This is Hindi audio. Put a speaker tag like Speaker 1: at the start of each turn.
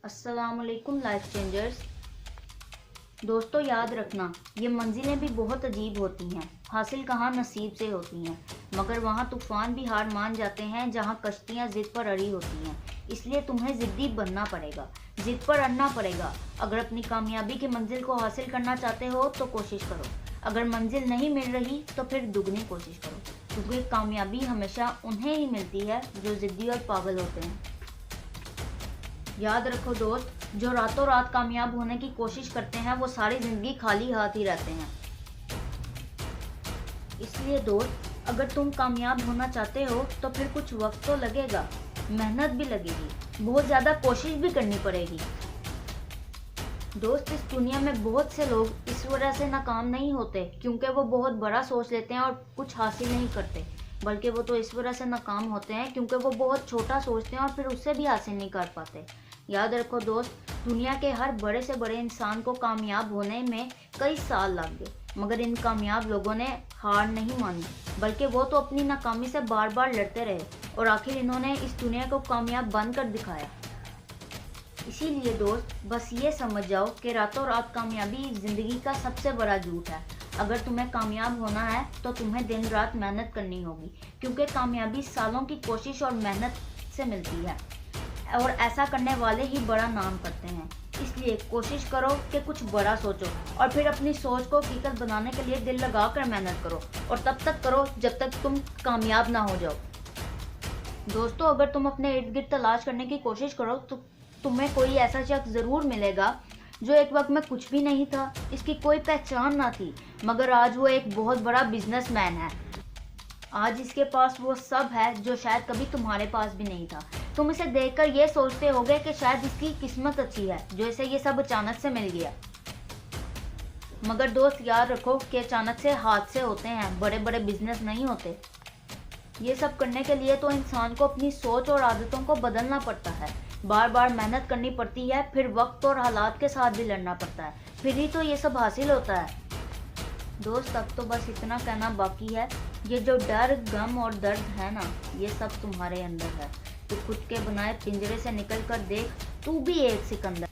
Speaker 1: अस्सलाम वालेकुम लाइफ चेंजर्स। दोस्तों याद रखना, ये मंजिलें भी बहुत अजीब होती हैं, हासिल कहाँ नसीब से होती हैं, मगर वहाँ तूफान भी हार मान जाते हैं जहाँ कश्तियाँ ज़िद पर अड़ी होती हैं। इसलिए तुम्हें ज़िद्दी बनना पड़ेगा, ज़िद पर अड़ना पड़ेगा। अगर अपनी कामयाबी की मंजिल को हासिल करना चाहते हो तो कोशिश करो, अगर मंजिल नहीं मिल रही तो फिर दुगनी कोशिश करो, क्योंकि कामयाबी हमेशा उन्हें ही मिलती है जो ज़िद्दी और पागल होते हैं। याद रखो दोस्त, जो रातों रात कामयाब होने की कोशिश करते हैं वो सारी ज़िंदगी खाली हाथ ही रहते हैं। इसलिए दोस्त, अगर तुम कामयाब होना चाहते हो तो फिर कुछ वक्त तो लगेगा, मेहनत भी लगेगी, बहुत ज़्यादा कोशिश भी करनी पड़ेगी। दोस्त, इस दुनिया में बहुत से लोग इस वजह से नाकाम नहीं होते क्योंकि वो बहुत बड़ा सोच लेते हैं और कुछ हासिल नहीं करते, बल्कि वो तो इस वजह से नाकाम होते हैं क्योंकि वो बहुत छोटा सोचते हैं और फिर उससे भी हासिल नहीं कर पाते। याद रखो दोस्त, दुनिया के हर बड़े से बड़े इंसान को कामयाब होने में कई साल लग गए, मगर इन कामयाब लोगों ने हार नहीं मानी, बल्कि वो तो अपनी नाकामी से बार बार लड़ते रहे और आखिर इन्होंने इस दुनिया को कामयाब बनकर दिखाया। इसीलिए दोस्त, बस ये समझ जाओ कि रातों रात कामयाबी ज़िंदगी का सबसे बड़ा झूठ है। अगर तुम्हें कामयाब होना है तो तुम्हें दिन रात मेहनत करनी होगी, क्योंकि कामयाबी सालों की कोशिश और मेहनत से मिलती है और ऐसा करने वाले ही बड़ा नाम करते हैं। इसलिए कोशिश करो कि कुछ बड़ा सोचो और फिर अपनी सोच को हकीकत बनाने के लिए दिल लगा कर मेहनत करो, और तब तक करो जब तक तुम कामयाब ना हो जाओ। दोस्तों, अगर तुम अपने इर्द गिर्द तलाश करने की कोशिश करो तो तुम्हें कोई ऐसा शख्स ज़रूर मिलेगा जो एक वक्त में कुछ भी नहीं था, इसकी कोई पहचान ना थी, मगर आज वो एक बहुत बड़ा बिजनेसमैन है। आज इसके पास वो सब है जो शायद कभी तुम्हारे पास भी नहीं था। तुम इसे देखकर ये सोचते होगे कि शायद इसकी किस्मत अच्छी है जो इसे ये सब अचानक से मिल गया, मगर दोस्त याद रखो कि अचानक से हादसे होते हैं, बड़े बड़े बिजनेस नहीं होते। ये सब करने के लिए तो इंसान को अपनी सोच और आदतों को बदलना पड़ता है, बार बार मेहनत करनी पड़ती है, फिर वक्त और हालात के साथ भी लड़ना पड़ता है, फिर ही तो ये सब हासिल होता है। दोस्त, अब तो बस इतना कहना बाकी है, ये जो डर, गम और दर्द है ना, ये सब तुम्हारे अंदर है। तू खुद के बनाए पिंजरे से निकल कर देख, तू भी एक सिकंदर